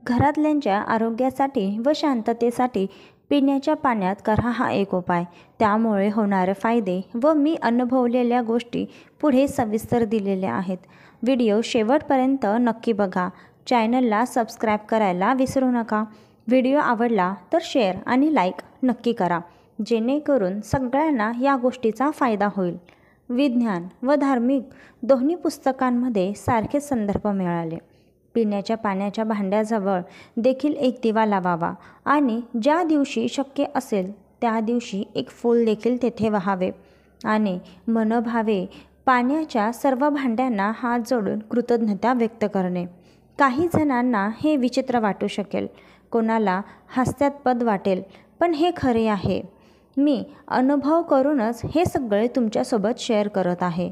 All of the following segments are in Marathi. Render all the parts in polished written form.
घरातल्यांच्या आरोग्यासाठी व शांततेसाठी पिण्याच्या पाण्यात करा हा एक उपाय. त्यामुळे होणारे फायदे व मी अनुभवलेल्या गोष्टी पुढे सविस्तर दिलेल्या आहेत. व्हिडिओ शेवटपर्यंत नक्की बघा. चॅनलला सबस्क्राईब करायला विसरू नका. व्हिडिओ आवडला तर शेअर आणि लाईक नक्की करा, जेणेकरून सगळ्यांना या गोष्टीचा फायदा होईल. विज्ञान व धार्मिक दोन्ही पुस्तकांमध्ये सारखेच संदर्भ मिळाले. पिण्याच्या पाण्याच्या भांड्याजवळ देखील एक दिवा लावावा आणि ज्या दिवशी शक्य असेल त्या दिवशी एक फूल देखील तेथे वाहावे आणि मनोभावे पाण्याच्या सर्व भांड्यांना हात जोडून कृतज्ञता व्यक्त करणे. काही जणांना हे विचित्र वाटू शकेल, कोणाला हास्यास्पद वाटेल, पण हे खरे आहे. मी अनुभव करूनच हे सगळे तुमच्यासोबत शेअर करत आहे.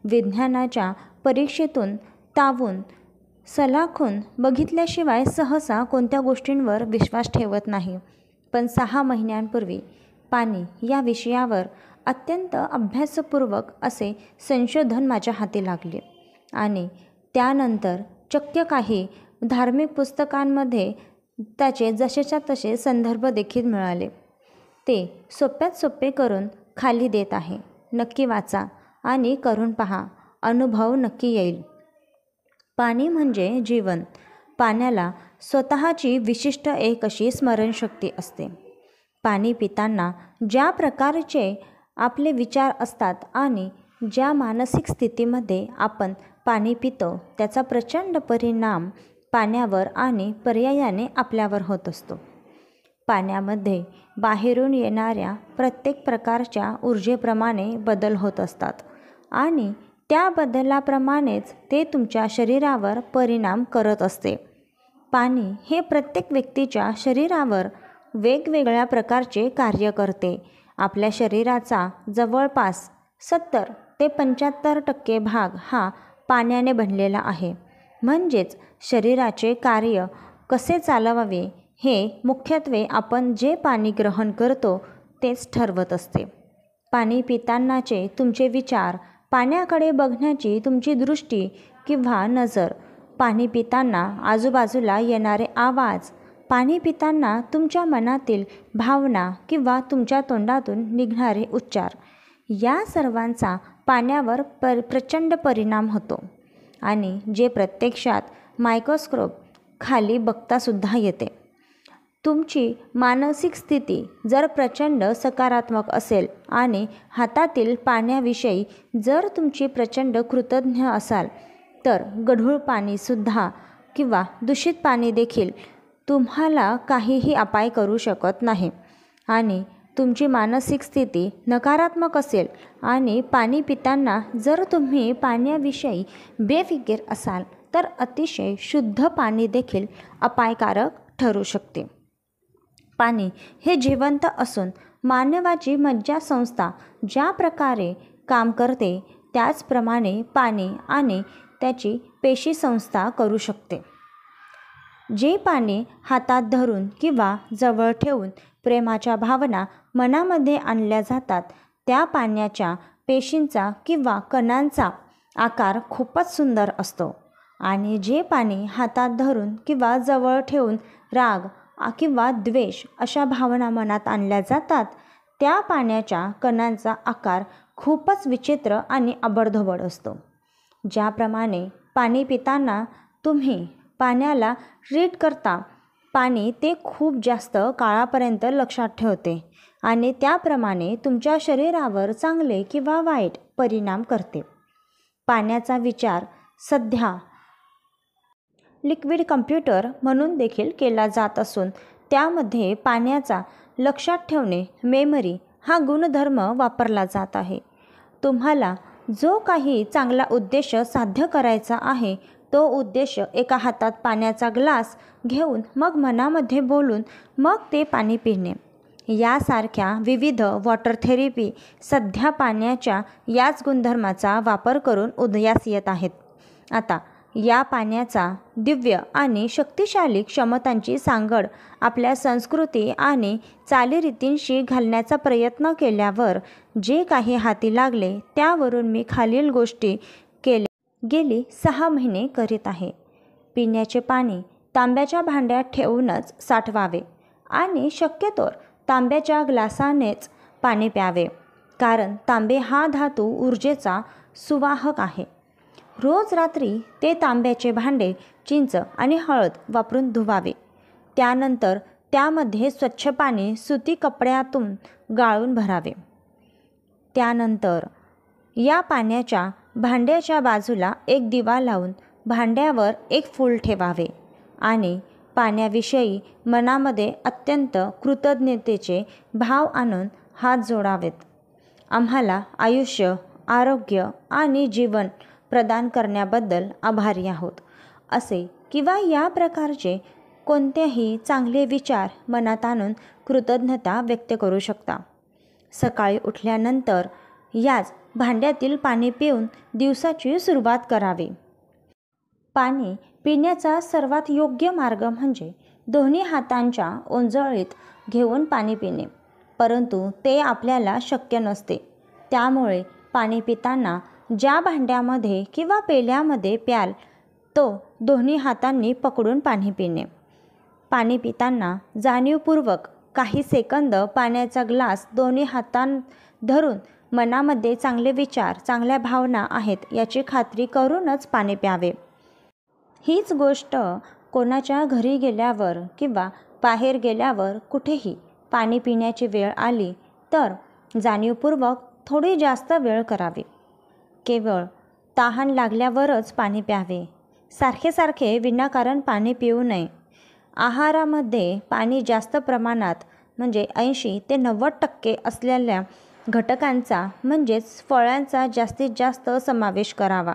विज्ञानाच्या परीक्षेतून तावून सलाखून बघितल्याशिवाय सहसा कोणत्या गोष्टींवर विश्वास ठेवत नाही. पण 6 महिन्यांपूर्वी पाणी या विषयावर अत्यंत अभ्यासपूर्वक असे संशोधन माझ्या हाती लागले आणि त्यानंतर चक्क काही धार्मिक पुस्तकांमध्ये त्याचे जसेच्या तसे संदर्भ देखील मिळाले. ते सोप्यात सोपे करून खाली देत आहे. नक्की वाचा आणि करून पहा. अनुभव नक्की येईल. पाणी म्हणजे जीवन. पाण्याला स्वतःची विशिष्ट एक अशी स्मरणशक्ती असते. पाणी पिताना ज्या प्रकारचे आपले विचार असतात आणि ज्या मानसिक स्थितीमध्ये आपण पाणी पितो त्याचा प्रचंड परिणाम पाण्यावर आणि पर्यायाने आपल्यावर होत असतो. पाण्यामध्ये बाहेरून येणाऱ्या प्रत्येक प्रकारच्या ऊर्जेप्रमाणे बदल होत असतात आणि त्या बदलाप्रमाणेच ते तुमच्या शरीरावर परिणाम करत असते. पाणी हे प्रत्येक व्यक्तीच्या शरीरावर वेगवेगळ्या प्रकारचे कार्य करते. आपल्या शरीराचा जवळपास 70 ते 75% भाग हा पाण्याने बनलेला आहे. म्हणजेच शरीराचे कार्य कसे चालवावे हे मुख्यत्वे आपण जे पाणी ग्रहण करतो तेच ठरवत असते. पाणी पितानाचे तुमचे विचार, पाण्याकडे बघण्याची तुमची दृष्टी किंवा नजर, पाणी पिताना आजूबाजूला येणारे आवाज, पाणी पिताना तुमच्या मनातील भावना किंवा तुमच्या तोंडातून निघणारे उच्चार, या सर्वांचा पाण्यावर प्रचंड परिणाम होतो आणि जे प्रत्यक्षात मायक्रोस्कोप खाली बघतासुद्धा येते. तुमची मानसिक स्थिती जर प्रचंड सकारात्मक असेल आणि हातातील पाण्याविषयी जर तुमची प्रचंड कृतज्ञ असाल तर गढूळ पाणीसुद्धा किंवा दूषित पाणी देखील तुम्हाला काहीही अपाय करू शकत नाही. आणि तुमची मानसिक स्थिती नकारात्मक असेल आणि पाणी पिताना जर तुम्ही पाण्याविषयी बेफिकीर असाल तर अतिशय शुद्ध पाणी देखील अपायकारक ठरू शकते. पाणी हे जिवंत असून मानवाची मज्जासंस्था ज्या प्रकारे काम करते त्याचप्रमाणे पाणी आणि त्याची पेशीसंस्था करू शकते. जे पाणी हातात धरून किंवा जवळ ठेवून प्रेमाच्या भावना मनामध्ये आणल्या जातात त्या पाण्याच्या पेशींचा किंवा कणांचा आकार खूपच सुंदर असतो. आणि जे पाणी हातात धरून किंवा जवळ ठेवून राग किंवा द्वेष अशा भावना मनात आणल्या जातात त्या पाण्याच्या कणांचा आकार खूपच विचित्र आणि आबडधोबड असतो. ज्याप्रमाणे पाणी पिताना तुम्ही पाण्याला ट्रीट करता, पाणी ते खूप जास्त काळापर्यंत लक्षात ठेवते आणि त्याप्रमाणे तुमच्या शरीरावर चांगले किंवा वाईट परिणाम करते. पाण्याचा विचार सध्या लिक्विड कॉम्प्युटर म्हणून देखील केला जात असून त्यामध्ये पाण्याचा लक्षात ठेवणे, मेमरी हा गुणधर्म वापरला जात आहे. तुम्हाला जो काही चांगला उद्देश साध्य करायचा आहे तो उद्देश एका हातात पाण्याचा ग्लास घेऊन मग मनामध्ये बोलून मग ते पाणी पिणे यासारख्या विविध वॉटर थेरपी सध्या पाण्याच्या याच गुणधर्माचा वापर करून उदयास येत आहेत. आता या पाण्याचा दिव्य आणि शक्तिशाली क्षमतांची सांगड आपल्या संस्कृती आणि चालीरीतींशी घालण्याचा प्रयत्न केल्यावर जे काही हाती लागले त्यावरून मी खालील गोष्टी गेली 6 महिने करीत आहे. पिण्याचे पाणी तांब्याच्या भांड्यात ठेवूनच साठवावे आणि शक्यतोवर तांब्याच्या ग्लासानेच पाणी प्यावे, कारण तांबे हा धातू ऊर्जेचा सुवाहक आहे. रोज रात्री ते तांब्याचे भांडे चिंच आणि हळद वापरून धुवावे. त्यानंतर त्यामध्ये स्वच्छ पाणी सुती कपड्यातून गाळून भरावे. त्यानंतर या पाण्याच्या भांड्याच्या बाजूला एक दिवा लावून भांड्यावर एक फूल ठेवावे आणि पाण्याविषयी मनामध्ये अत्यंत कृतज्ञतेचे भाव आणून हात जोडावेत. आम्हाला आयुष्य, आरोग्य आणि जीवन प्रदान करण्याबद्दल आभारी आहोत, असे किंवा या प्रकारचे कोणतेही चांगले विचार मनात आणून कृतज्ञता व्यक्त करू शकता. सकाळी उठल्यानंतर याच भांड्यातील पाणी पिऊन दिवसाची सुरुवात करावी. पाणी पिण्याचा सर्वात योग्य मार्ग म्हणजे दोन्ही हातांच्या ओंजळीत घेऊन पाणी पिणे, परंतु ते आपल्याला शक्य नसते. त्यामुळे पाणी पिताना ज्या भांड्यामध्ये किंवा पेल्यामध्ये प्याल तो दोन्ही हातांनी पकडून पाणी पिणे. पाणी पिताना जाणीवपूर्वक काही सेकंद पाण्याचा ग्लास दोन्ही हातांत धरून मनामध्ये चांगले विचार, चांगल्या भावना आहेत याची खात्री करूनच पाणी प्यावे. हीच गोष्ट कोणाच्या घरी गेल्यावर किंवा बाहेर गेल्यावर कुठेही पाणी पिण्याची वेळ आली तर जाणीवपूर्वक थोडी जास्त वेळ करावी. केवळ तहान लागल्यावरच पाणी प्यावे. सारखे सारखे विनाकारण पाणी पिऊ नये. आहारामध्ये पाणी जास्त प्रमाणात म्हणजे 80 ते 90% असलेल्या घटकांचा म्हणजेच फळांचा जास्तीत जास्त समावेश करावा.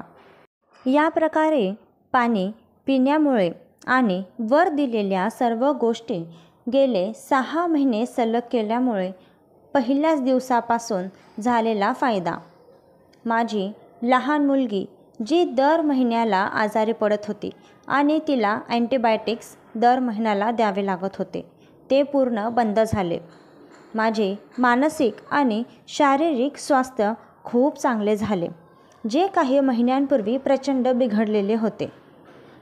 या प्रकारे पाणी पिण्यामुळे आणि वर दिलेल्या सर्व गोष्टी गेले 6 महिने सलग केल्यामुळे पहिल्याच दिवसापासून झालेला फायदा. माझी लहान मुलगी जी दर महिन्याला आजारी पडत होती आणि तिला अँटीबायोटिक्स दर महिन्याला द्यावे लागत होते, ते पूर्ण बंद झाले. माझे मानसिक आणि शारीरिक स्वास्थ्य खूप चांगले झाले, जे काही महिन्यांपूर्वी प्रचंड बिघडलेले होते.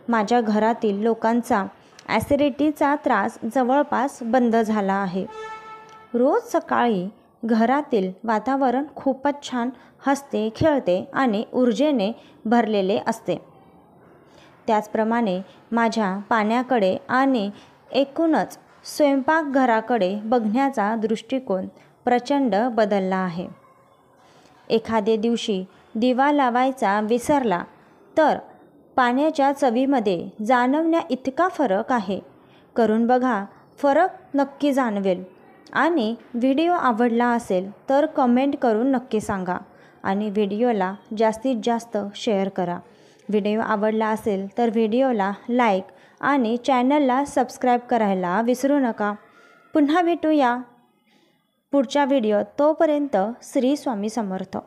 माझ्या घरातील लोकांचा ॲसिडिटीचा त्रास जवळपास बंद झाला आहे. रोज सकाळी घरातील वातावरण खूपच छान, हसते, खेळते आणि ऊर्जेने भरलेले असते. त्याचप्रमाणे माझ्या पाण्याकडे आणि एकूणच स्वयंपाकघराकडे बघण्याचा दृष्टिकोन प्रचंड बदलला आहे. एखाद्या दिवशी दिवा लावायचा विसरला तर पाण्याच्या चवीमध्ये जाणवण्या इतका फरक आहे. करून बघा, फरक नक्की जाणवेल. आणि व्हिडिओ आवडला असेल तर कमेंट करून नक्की सांगा आणि व्हिडिओला जास्तीत जास्त शेअर करा. व्हिडिओ आवडला असेल तर व्हिडिओला लाईक आणि चॅनलला सबस्क्राईब करायला विसरू नका. पुन्हा भेटूया पुढच्या व्हिडिओत. तोपर्यंत श्री स्वामी समर्थ.